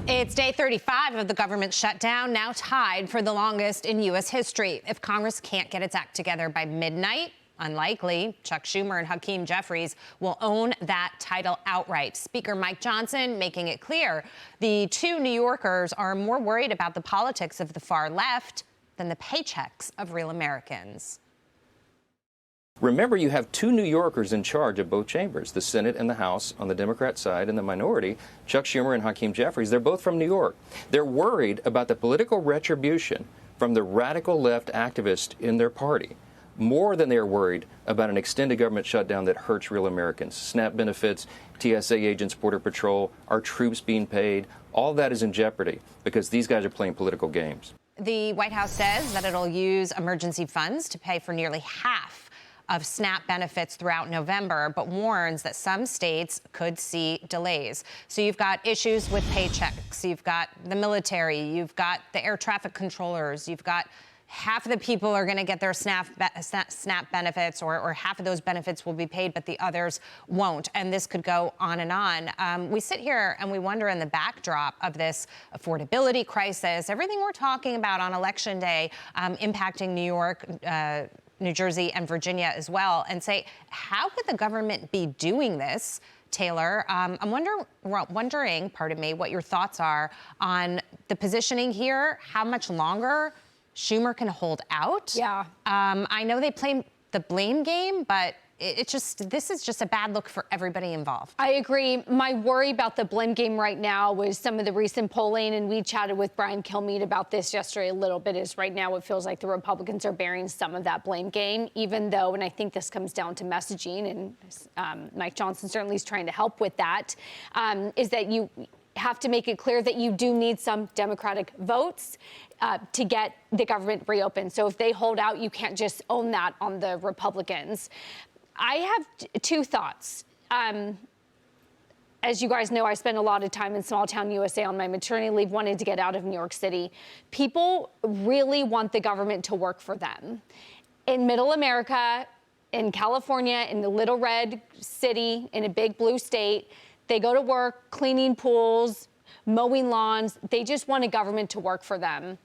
It's day 35 of the government shutdown, now tied for the longest in U.S. history. If Congress can't get its act together by midnight, unlikely, Chuck Schumer and Hakeem Jeffries will own that title outright. Speaker Mike Johnson making it clear the two New Yorkers are more worried about the politics of the far left than the paychecks of real Americans. Remember, you have two New Yorkers in charge of both chambers, the Senate and the House on the Democrat side, and the minority, Chuck Schumer and Hakeem Jeffries. They're both from New York. They're worried about the political retribution from the radical left activists in their party, more than they're worried about an extended government shutdown that hurts real Americans. SNAP benefits, TSA agents, Border Patrol, our troops being paid, all that is in jeopardy because these guys are playing political games. The White House says that it'll use emergency funds to pay for nearly half of SNAP benefits throughout November, but warns that some states could see delays. So you've got issues with paychecks, you've got the military, you've got the air traffic controllers, you've got half of the people are going to get their SNAP benefits, or half of those benefits will be paid, but the others won't. And this could go on and on. We sit here and we wonder, in the backdrop of this affordability crisis, everything we're talking about on Election Day impacting New York, New Jersey and Virginia as well, and say, how could the government be doing this? Taylor, I'm wondering, pardon me, what your thoughts are on the positioning here, how much longer Schumer can hold out. Yeah. I know they play the blame game, but this is just a bad look for everybody involved. I agree. My worry about the blame game right now was some of the recent polling, and we chatted with Brian Kilmeade about this yesterday a little bit, is right now it feels like the Republicans are bearing some of that blame game, even though, and I think this comes down to messaging, and Mike Johnson certainly is trying to help with that, is that you have to make it clear that you do need some Democratic votes to get the government reopened. So if they hold out, you can't just own that on the Republicans. I have two thoughts. As you guys know, I spent a lot of time in small town USA on my maternity leave, wanted to get out of New York City. People really want the government to work for them. In middle America, in California, in the little red city, in a big blue state, they go to work cleaning pools, mowing lawns. They just want a government to work for them.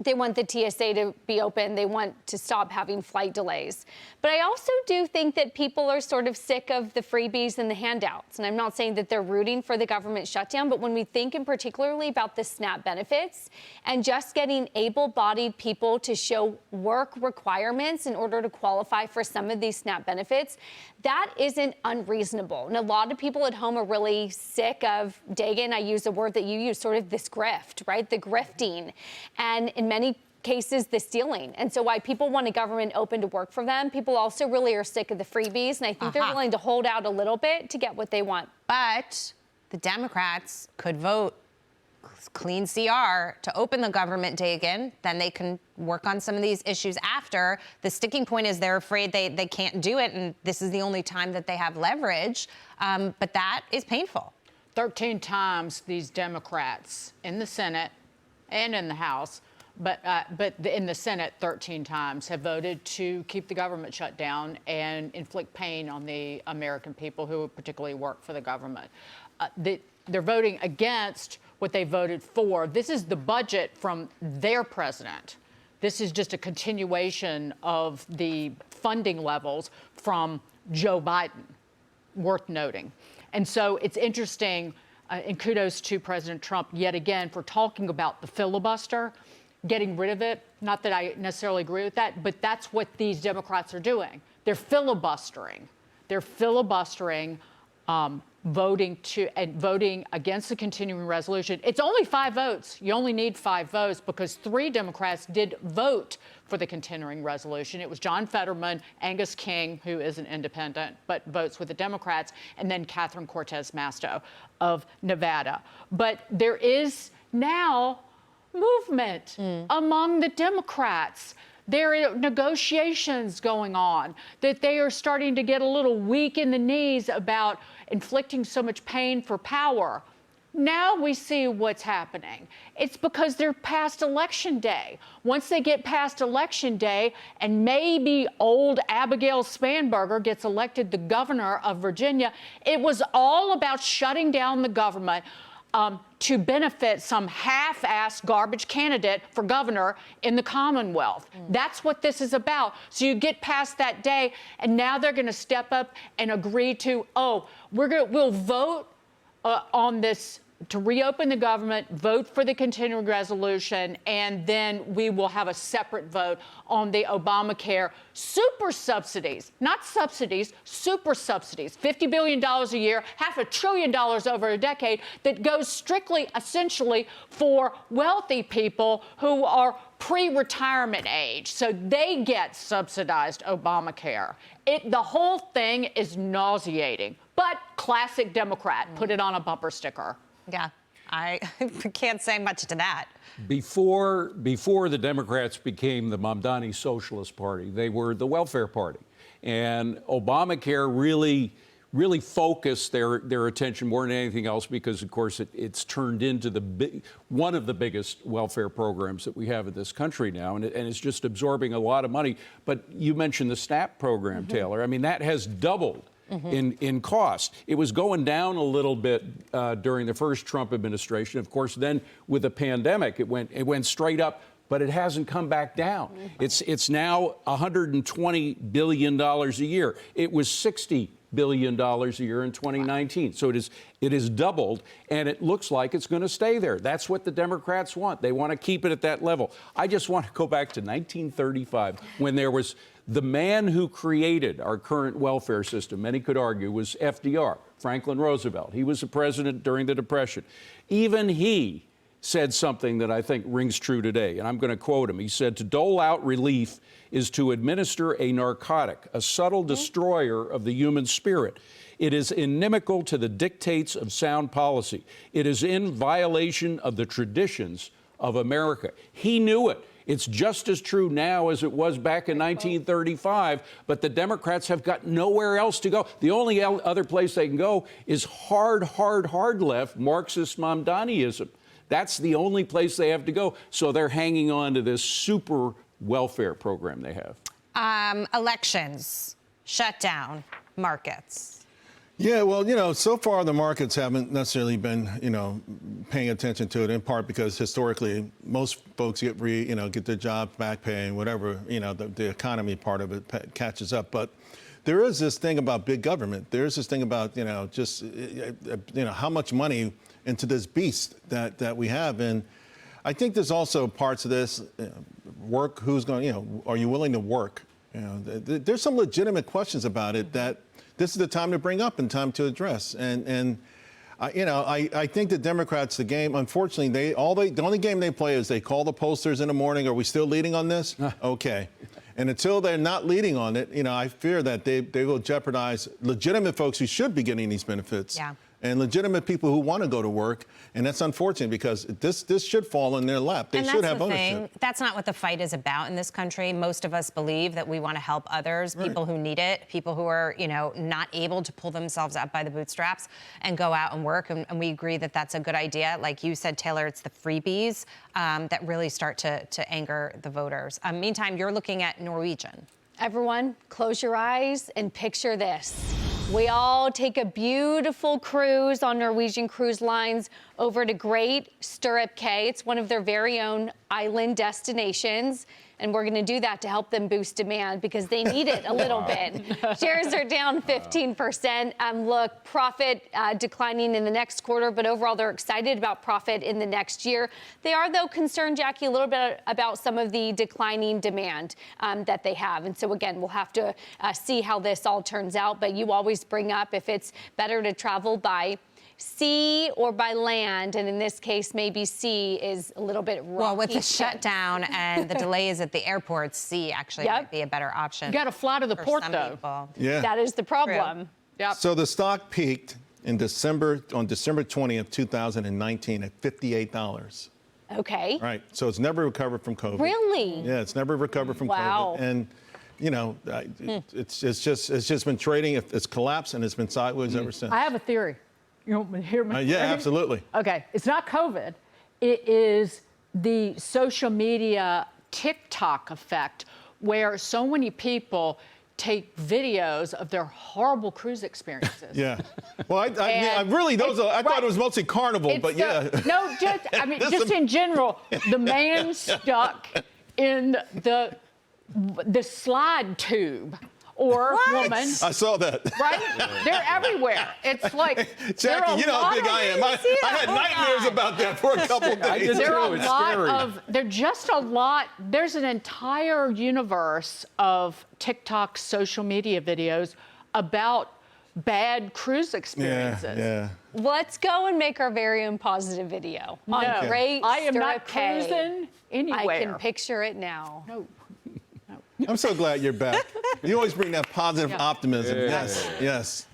They want the TSA to be open. They want to stop having flight delays. But I also do think that people are sort of sick of the freebies and the handouts. And I'm not saying that they're rooting for the government shutdown, but when we think in particularly about the SNAP benefits and just getting able-bodied people to show work requirements in order to qualify for some of these SNAP benefits, that isn't unreasonable. And a lot of people at home are really sick of, Dagan, I use a word that you use, sort of this grift, right? The grifting. And in many cases, the stealing. And so why people want a government open to work for them, people also really are sick of the freebies. And I think they're willing to hold out a little bit to get what they want. But the Democrats could vote clean CR to open the government day again. Then they can work on some of these issues after. The sticking point is they're afraid they can't do it, and this is the only time that they have leverage. But that is painful. 13 times these Democrats in the Senate and in the House, but in the Senate 13 times have voted to keep the government shut down and inflict pain on the American people who particularly work for the government. They're voting against what they voted for. This is the budget from their president. This is just a continuation of the funding levels from Joe Biden, worth noting. And so it's interesting, and kudos to President Trump yet again for talking about the filibuster, getting rid of it. Not that I necessarily agree with that, but that's what these Democrats are doing. They're filibustering. They're filibustering, voting against the continuing resolution. It's only 5 votes. You only need 5 votes because 3 Democrats did vote for the continuing resolution. It was John Fetterman, Angus King, who is an independent but votes with the Democrats, and then Catherine Cortez Masto of Nevada. But there is now movement among the Democrats. There are negotiations going on, that they are starting to get a little weak in the knees about inflicting so much pain for power. Now we see what's happening. It's because they're past Election Day. Once they get past Election Day and maybe old Abigail Spanberger gets elected the governor of Virginia, it was all about shutting down the government, to benefit some half-assed garbage candidate for governor in the Commonwealth. That's what this is about. So you get past that day, and now they're going to step up and agree to, we'll vote on this to reopen the government, vote for the continuing resolution, and then we will have a separate vote on the Obamacare super subsidies, not subsidies, super subsidies, $50 billion a year, $500 billion over a decade that goes strictly, essentially, for wealthy people who are pre-retirement age. So they get subsidized Obamacare. The whole thing is nauseating, but classic Democrat. Put it on a bumper sticker. Yeah, I can't say much to that. Before the Democrats became the Mamdani Socialist Party, they were the welfare party. And Obamacare really focused their attention more than anything else because, of course, it's turned into one of the biggest welfare programs that we have in this country now, and it's just absorbing a lot of money. But you mentioned the SNAP program, Taylor. I mean, that has doubled. In cost. It was going down a little bit during the first Trump administration. Of course, then with the pandemic, it went straight up, but it hasn't come back down. It's now $120 billion a year. It was $60 billion a year in 2019. So it is doubled, and it looks like it's going to stay there. That's what the Democrats want. They want to keep it at that level. I just want to go back to 1935 when there was the man who created our current welfare system, many could argue, was FDR, Franklin Roosevelt. He was the president during the Depression. Even he said something that I think rings true today, and I'm going to quote him. He said, "To dole out relief is to administer a narcotic, a subtle destroyer of the human spirit. It is inimical to the dictates of sound policy. It is in violation of the traditions of America." He knew it. It's just as true now as it was back in 1935, but the Democrats have got nowhere else to go. The only other place they can go is hard left Marxist Mamdaniism. That's the only place they have to go. So they're hanging on to this super welfare program they have. Elections, shutdown, markets. Yeah, well, so far the markets haven't necessarily been, paying attention to it, in part because historically most folks get their jobs, back pay, and whatever, the economy part of it catches up. But there is this thing about big government. There is this thing about, how much money into this beast that we have. And I think there's also parts of this, work, who's going, are you willing to work? There's some legitimate questions about it that this is the time to bring up and time to address. And I think the Democrats, the game, unfortunately, the only game they play is they call the pollsters in the morning. Are we still leading on this? Okay. And until they're not leading on it, I fear that they will jeopardize legitimate folks who should be getting these benefits. Yeah. And legitimate people who want to go to work. And that's unfortunate because this should fall in their lap. They should have ownership. That's not what the fight is about in this country. Most of us believe that we want to help others, people who need it, people who are, not able to pull themselves up by the bootstraps and go out and work. And we agree that that's a good idea. Like you said, Taylor, it's the freebies that really start to anger the voters. Meantime, you're looking at Norwegian. Everyone, close your eyes and picture this. We all take a beautiful cruise on Norwegian Cruise Lines over to Great Stirrup Cay. It's one of their very own island destinations. And we're going to do that to help them boost demand because they need it a little bit. Shares are down 15%. Look, profit declining in the next quarter, but overall they're excited about profit in the next year. They are, though, concerned, Jackie, a little bit about some of the declining demand that they have. And so, again, we'll have to see how this all turns out. But you always bring up if it's better to travel by sea or by land, and in this case, maybe sea is a little bit rocky. Well, with the shutdown and the delays at the airports, sea actually might be a better option. You got to fly to the port, though. People. Yeah. That is the problem. Yep. So the stock peaked on December 20th, 2019 at $58. Okay. Right. So it's never recovered from COVID. Really? Yeah, it's never recovered from Wow. COVID. And it's just been trading. It's collapsed and it's been sideways ever since. I have a theory. You want me to hear my Yeah, theory? absolutely. Okay, it's not COVID. It is the social media TikTok effect where so many people take videos of their horrible cruise experiences. Yeah. Well, I really, I thought it was mostly Carnival, but yeah. No, just in general, the man stuck in the slide tube. Or woman. I saw that. Right? They're everywhere. It's like Jackie, you know how big I am. I had nightmares about that for a couple of days. There's an entire universe of TikTok social media videos about bad cruise experiences. Yeah. Let's go and make our very own positive video on Great I am not Stirrup cruising anywhere. I can picture it now. No. I'm so glad you're back. You always bring that positive optimism. Yes, yes.